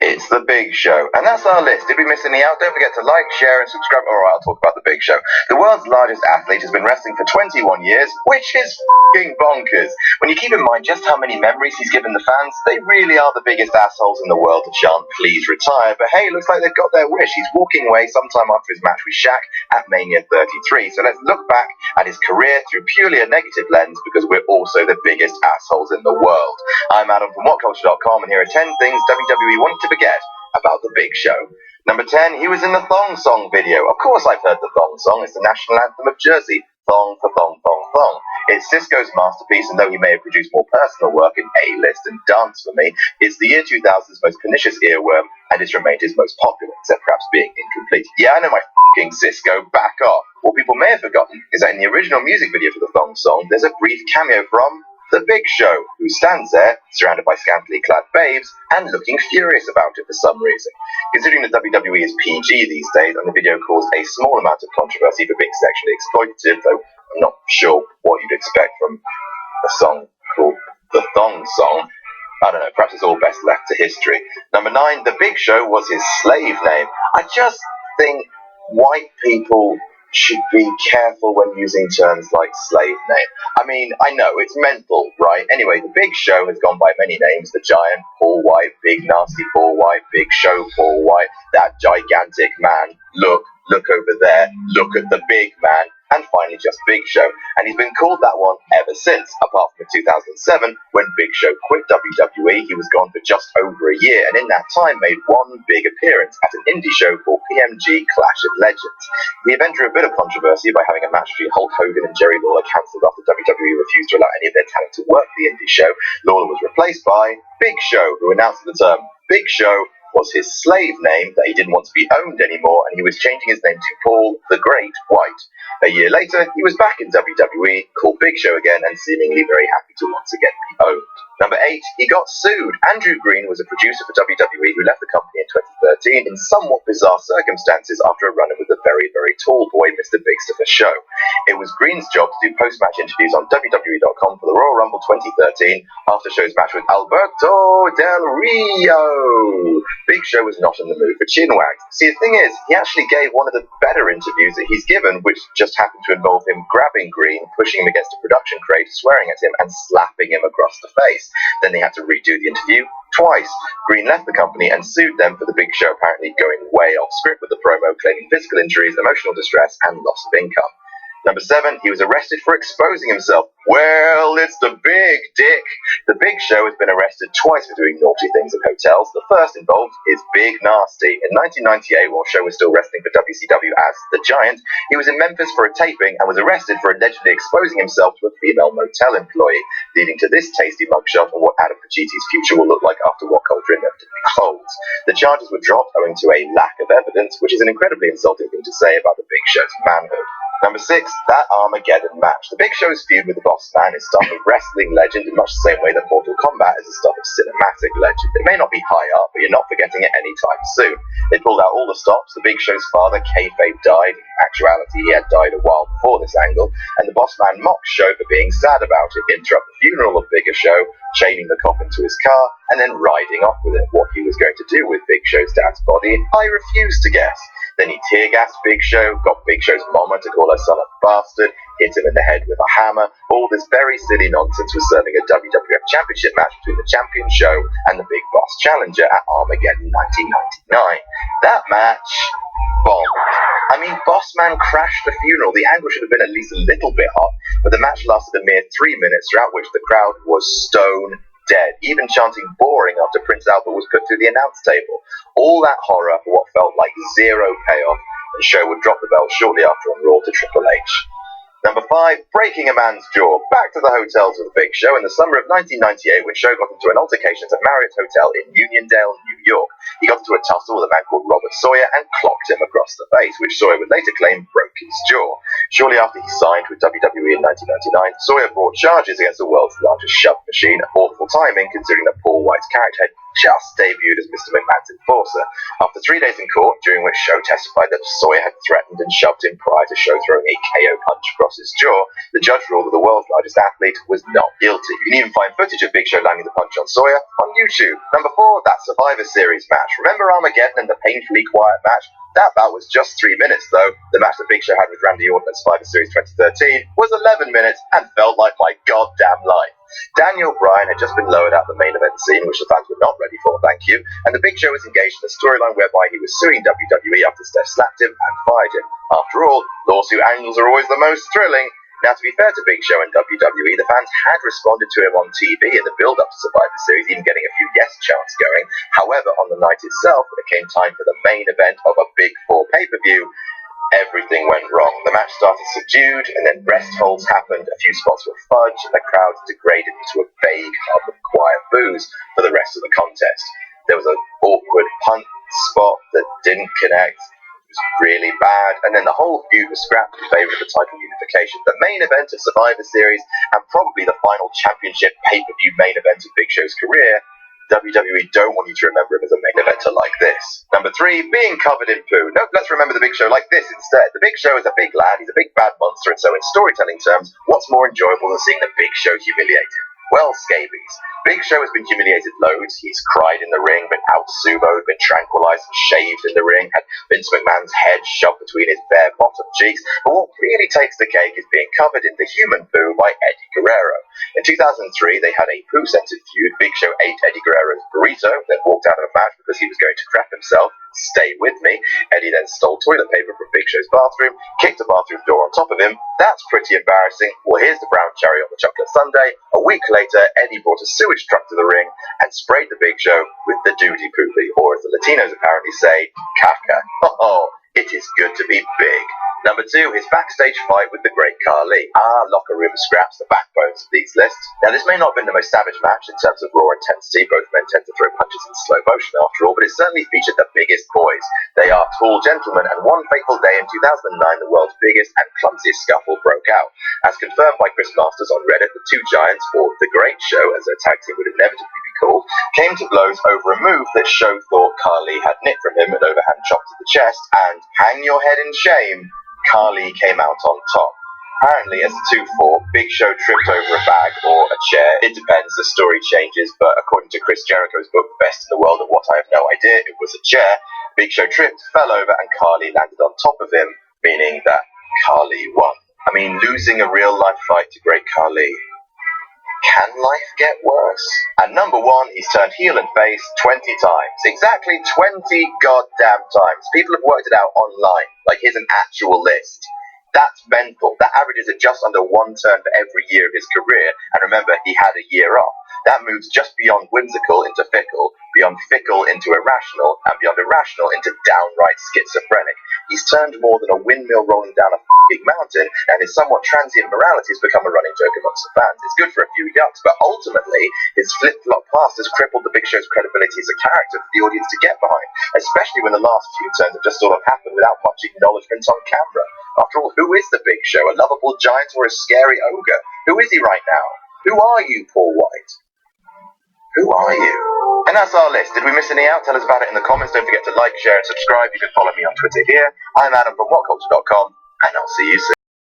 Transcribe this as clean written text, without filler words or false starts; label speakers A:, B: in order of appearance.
A: It's The Big Show. And that's our list. Did we miss any out? Don't forget to like, share, and subscribe. Alright, I'll talk about The Big Show. The world's largest athlete has been wrestling for 21 years, which is f***ing bonkers. When you keep in mind just how many memories he's given the fans, they really are the biggest assholes in the world to chant, please retire. But hey, looks like they've got their wish. He's walking away sometime after his match with Shaq at Mania 33. So let's look back at his career through purely a negative lens, because we're also the biggest assholes in the world. I'm Adam from WhatCulture.com, and here are 10 things WWE wanted to forget about The Big Show. Number 10, he was in the Thong Song video. Of course I've heard the Thong Song. It's the national anthem of Jersey. Thong for thong, thong, thong. It's Sisqó's masterpiece, and though he may have produced more personal work in A-List and Dance for Me, it's the year 2000's most pernicious earworm, and it's remained his most popular, except perhaps being incomplete. Yeah, I know my f***ing Sisqó, back off. What people may have forgotten is that in the original music video for the Thong Song, there's a brief cameo from The Big Show, who stands there, surrounded by scantily clad babes, and looking furious about it for some reason. Considering that WWE is PG these days, and the video caused a small amount of controversy for being sexually exploitative, though I'm not sure what you'd expect from a song called The Thong Song. I don't know, perhaps it's all best left to history. Number 9, The Big Show was his slave name. I just think white people should be careful when using terms like slave name. I mean, I know, it's mental, right? Anyway, The Big Show has gone by many names. The Giant, Paul White, Big Nasty Paul White, Big Show Paul White, that gigantic man, look over there, look at the big man, and finally just Big Show. And he's been called that one ever since, apart from in 2007, when Big Show quit WWE. He was gone for just over a year, and in that time made one big appearance at an indie show called PMG Clash of Legends. The event drew a bit of controversy by having a match between Hulk Hogan and Jerry Lawler cancelled after WWE refused to allow any of their talent to work the indie show. Lawler was replaced by Big Show, who announced the term Big Show was his slave name that he didn't want to be owned anymore, and he was changing his name to Paul the Great White. A year later, he was back in WWE, called Big Show again, and seemingly very happy to once again be owned. Number 8, he got sued. Andrew Green was a producer for WWE who left the company in 2013 in somewhat bizarre circumstances after a run-in with the very, very tall boy, Mr. Big Stiffer Show. It was Green's job to do post-match interviews on WWE.com for the Royal Rumble 2013 after Show's match with Alberto Del Rio. Big Show was not in the mood for chinwags. See, the thing is, he actually gave one of the better interviews that he's given, which just happened to involve him grabbing Green, pushing him against a production crate, swearing at him, and slapping him across the face. Then they had to redo the interview twice. Green left the company and sued them for the Big Show apparently going way off script with the promo, claiming physical injuries, emotional distress, and loss of income. Number 7, he was arrested for exposing himself. Well, it's the Big Dick. The Big Show has been arrested twice for doing naughty things in hotels. The first involved is Big Nasty. In 1998, while Show was still wrestling for WCW as The Giant, he was in Memphis for a taping and was arrested for allegedly exposing himself to a female motel employee, leading to this tasty mugshot of what Adam Paciotti's future will look like after What Culture inevitably holds. The charges were dropped owing to a lack of evidence, which is an incredibly insulting thing to say about the Big Show's manhood. Number 6, that Armageddon match. The Big Show's feud with the Boss Man is stuff of wrestling legend in much the same way that Mortal Kombat is a stuff of cinematic legend. It may not be high art, but you're not forgetting it anytime soon. They pulled out all the stops. The Big Show's father, Kayfabe, died. In actuality, he had died a while before this angle, and the Boss Man mocked Show for being sad about it, interrupt the funeral of Bigger Show, chaining the coffin to his car, and then riding off with it. What he was going to do with Big Show's dad's body, I refuse to guess. Then he tear-gassed Big Show, got Big Show's mama to call her son a bastard, hit him in the head with a hammer. All this very silly nonsense was serving a WWF Championship match between the Champion Show and the Big Boss Challenger at Armageddon 1999. That match bombed. I mean, Boss Man crashed the funeral. The angle should have been at least a little bit hot, but the match lasted a mere 3 minutes, throughout which the crowd was stone dead, even chanting boring after Prince Albert was put through the announce table. All that horror for what felt like zero payoff, and Show would drop the belt shortly after on Raw to Triple H. Number 5, breaking a man's jaw. Back to the hotels with the Big Show in the summer of 1998 when Show got into an altercation at a Marriott Hotel in Uniondale, New York. He got into a tussle with a man called Robert Sawyer and clocked him across the face, which Sawyer would later claim broke Keith's jaw. Shortly after he signed with WWE in 1999, Sawyer brought charges against the world's largest shove machine, awful timing considering that Paul White's character had just debuted as Mr. McMahon's enforcer. After 3 days in court, during which Show testified that Sawyer had threatened and shoved him prior to Show throwing a KO punch across his jaw, the judge ruled that the world's largest athlete was not guilty. You can even find footage of Big Show landing the punch on Sawyer on YouTube. Number 4, that Survivor Series match. Remember Armageddon and the painfully quiet match? That bout was just 3 minutes, though. The match that Big Show had with Randy Orton at Survivor Series 2013 was 11 minutes and felt like my goddamn life. Daniel Bryan had just been lowered out the main event scene, which the fans were not ready for, thank you, and the Big Show was engaged in a storyline whereby he was suing WWE after Steph slapped him and fired him. After all, lawsuit angles are always the most thrilling. Now, to be fair to Big Show and WWE, the fans had responded to him on TV in the build-up to Survivor Series, even getting a few yes chants going. However, on the night itself, when it came time for the main event of a Big Four pay-per-view, everything went wrong. The match started subdued, and then rest holds happened, a few spots were fudged, and the crowd degraded into a vague hum of quiet boos for the rest of the contest. There was an awkward punt spot that didn't connect. It was really bad, and then the whole feud was scrapped in favour of the title unification. The main event of Survivor Series, and probably the final championship pay-per-view main event of Big Show's career, WWE don't want you to remember him as a main eventer like this. Number 3, being covered in poo. Nope, let's remember the Big Show like this instead. The Big Show is a big lad, he's a big bad monster, and so in storytelling terms, what's more enjoyable than seeing the Big Show humiliated? Well, scabies. Big Show has been humiliated loads. He's cried in the ring, been out-sumoed, been tranquilized and shaved in the ring, had Vince McMahon's head shoved between his bare bottom cheeks. But what really takes the cake is being covered in the human poo by Eddie Guerrero. In 2003, they had a poo-centered feud. Big Show ate Eddie Guerrero's burrito, then walked out of a match because he was going to crap himself. Stay with me. Eddie then stole toilet paper from Big Show's bathroom, kicked the bathroom door on top of him. That's pretty embarrassing. Well, here's the brown cherry on the chocolate sundae. A week later, Eddie brought a sewage truck to the ring and sprayed the Big Show with the duty poopy, or as the Latinos apparently say, caca. Oh, it is good to be big. Number 2, his backstage fight with the great Khali. Locker room scraps, the backbones of these lists. Now, this may not have been the most savage match in terms of raw intensity. Both men tend to throw punches in slow motion after all, but it certainly featured the biggest boys. They are tall gentlemen, and one fateful day in 2009, the world's biggest and clumsiest scuffle broke out. As confirmed by Chris Masters on Reddit, the two giants, or The Great Show, as their tag team would inevitably be called, came to blows over a move that Show thought Khali had nicked from him, an overhand chop to the chest, and hang your head in shame, Khali came out on top. Apparently, as the two fought, Big Show tripped over a bag or a chair. It depends, the story changes, but according to Chris Jericho's book, Best in the World of What I Have No Idea, it was a chair. Big Show tripped, fell over, and Khali landed on top of him, meaning that Khali won. I mean, losing a real-life fight to great Khali. Can life get worse? And number 1, he's turned heel and face 20 times. Exactly 20 goddamn times. People have worked it out online. Like, here's an actual list. That's mental. That averages at just under 1 turn for every year of his career. And remember, he had a year off. That moves just beyond whimsical into fickle, beyond fickle into irrational, and beyond irrational into downright schizophrenic. He's turned more than a windmill rolling down a big mountain, and his somewhat transient morality has become a running joke amongst the fans. It's good for a few yucks, but ultimately, his flip-flop past has crippled the Big Show's credibility as a character for the audience to get behind, especially when the last few turns have just sort of happened without much acknowledgement on camera. After all, who is the Big Show? A lovable giant or a scary ogre? Who is he right now? Who are you, Paul White? Who are you? And that's our list. Did we miss any out? Tell us about it in the comments. Don't forget to like, share, and subscribe. You can follow me on Twitter here. I'm Adam from WhatCulture.com, and I'll see you soon.